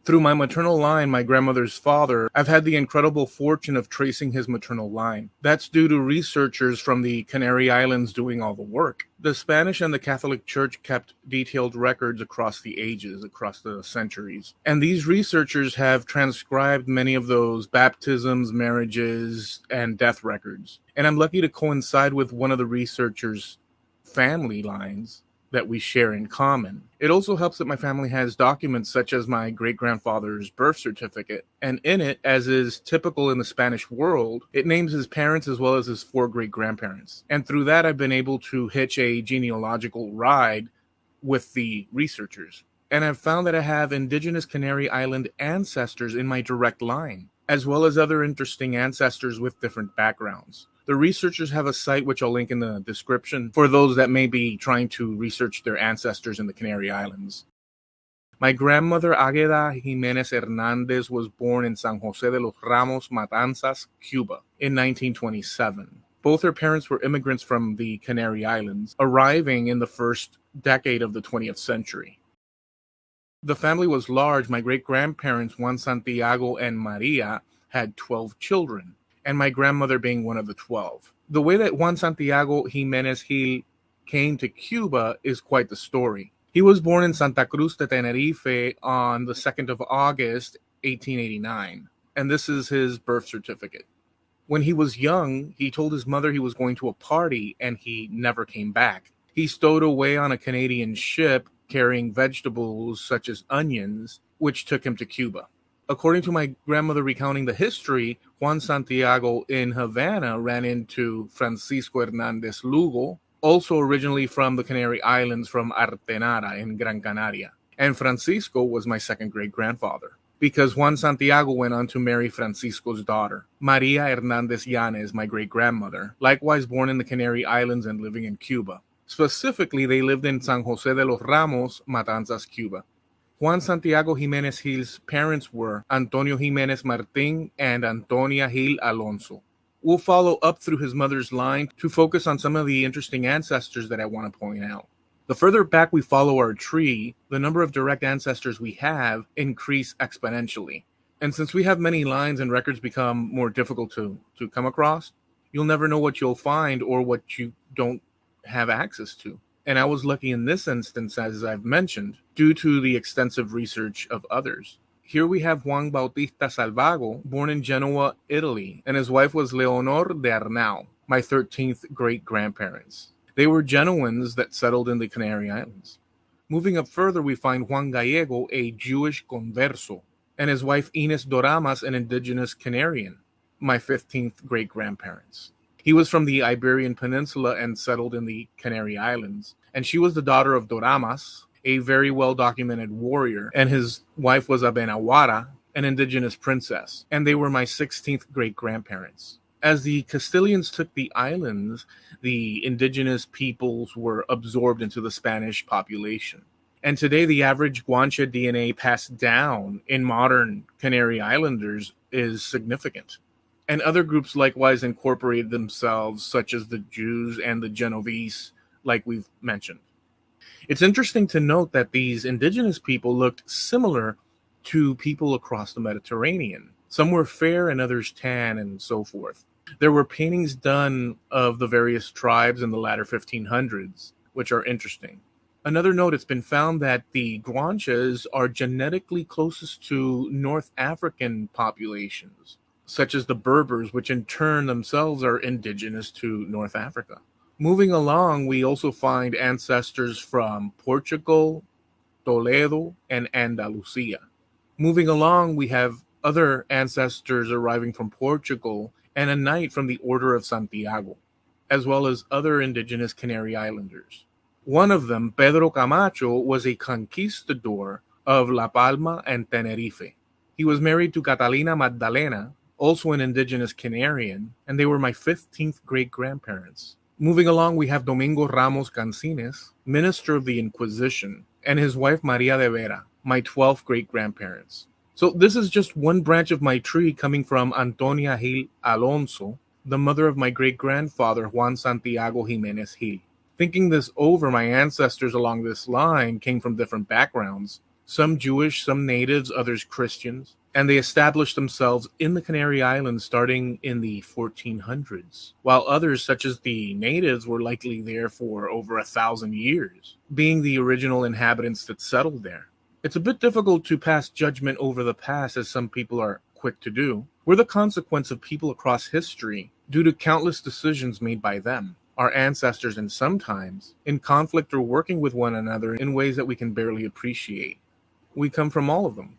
Through my maternal line, my grandmother's father, I've had the incredible fortune of tracing his maternal line. That's due to researchers from the Canary Islands doing all the work. The Spanish and the Catholic Church kept detailed records across the ages, across the centuries. And these researchers have transcribed many of those baptisms, marriages, and death records. And I'm lucky to coincide with one of the researchers' family lines that we share in common. It also helps that my family has documents such as my great-grandfather's birth certificate, and in it, as is typical in the Spanish world, it names his parents as well as his 4 great-grandparents. And through that, I've been able to hitch a genealogical ride with the researchers. And I've found that I have indigenous Canary Island ancestors in my direct line, as well as other interesting ancestors with different backgrounds. The researchers have a site which I'll link in the description for those that may be trying to research their ancestors in the Canary Islands. My grandmother Águeda Jiménez Hernández was born in San José de los Ramos, Matanzas, Cuba in 1927. Both her parents were immigrants from the Canary Islands, arriving in the first decade of the 20th century. The family was large. My great-grandparents, Juan Santiago and Maria, had 12 children, and my grandmother being one of the 12. The way that Juan Santiago Jiménez Gil came to Cuba is quite the story. He was born in Santa Cruz de Tenerife on the 2nd of August, 1889, and this is his birth certificate. When he was young, he told his mother he was going to a party, and he never came back. He stowed away on a Canadian ship carrying vegetables such as onions, which took him to Cuba. According to my grandmother recounting the history, Juan Santiago in Havana ran into Francisco Hernández Lugo, also originally from the Canary Islands from Artenara in Gran Canaria. And Francisco was my second great-grandfather, because Juan Santiago went on to marry Francisco's daughter. Maria Hernández Llanes, my great-grandmother, likewise born in the Canary Islands and living in Cuba. Specifically, they lived in San José de los Ramos, Matanzas, Cuba. Juan Santiago Jiménez Gil's parents were Antonio Jiménez Martín and Antonia Gil Alonso. We'll follow up through his mother's line to focus on some of the interesting ancestors that I want to point out. The further back we follow our tree, the number of direct ancestors we have increase exponentially. And since we have many lines and records become more difficult to come across, you'll never know what you'll find or what you don't have access to. And I was lucky in this instance, as I've mentioned, due to the extensive research of others. Here we have Juan Bautista Salvago, born in Genoa, Italy, and his wife was Leonor de Arnau, my 13th great-grandparents. They were Genoans that settled in the Canary Islands. Moving up further, we find Juan Gallego, a Jewish converso, and his wife Ines Doramas, an indigenous Canarian, my 15th great-grandparents. He was from the Iberian Peninsula and settled in the Canary Islands, and she was the daughter of Doramas, a very well-documented warrior, and his wife was Abenawara, an indigenous princess, and they were my 16th great-grandparents. As the Castilians took the islands, the indigenous peoples were absorbed into the Spanish population. And today, the average Guanche DNA passed down in modern Canary Islanders is significant. And other groups likewise incorporated themselves, such as the Jews and the Genovese, like we've mentioned. It's interesting to note that these indigenous people looked similar to people across the Mediterranean. Some were fair and others tan and so forth. There were paintings done of the various tribes in the latter 1500s, which are interesting. Another note, it's been found that the Guanches are genetically closest to North African populations, such as the Berbers, which in turn themselves are indigenous to North Africa. Moving along, we also find ancestors from Portugal, Toledo, and Andalusia. Moving along, we have other ancestors arriving from Portugal and a knight from the Order of Santiago, as well as other indigenous Canary Islanders. One of them, Pedro Camacho, was a conquistador of La Palma and Tenerife. He was married to Catalina Magdalena, also an indigenous Canarian, and they were my 15th great-grandparents. Moving along, we have Domingo Ramos Cancines, minister of the Inquisition, and his wife Maria de Vera, my 12th great-grandparents. So this is just one branch of my tree coming from Antonia Gil Alonso, the mother of my great-grandfather Juan Santiago Jiménez Gil. Thinking this over, my ancestors along this line came from different backgrounds, Some Jewish, some natives, others Christians, and they established themselves in the Canary Islands starting in the 1400s, while others, such as the natives, were likely there for over 1,000 years, being the original inhabitants that settled there. It's a bit difficult to pass judgment over the past, as some people are quick to do. We're the consequence of people across history due to countless decisions made by them, our ancestors, and sometimes in conflict or working with one another in ways that we can barely appreciate. We come from all of them.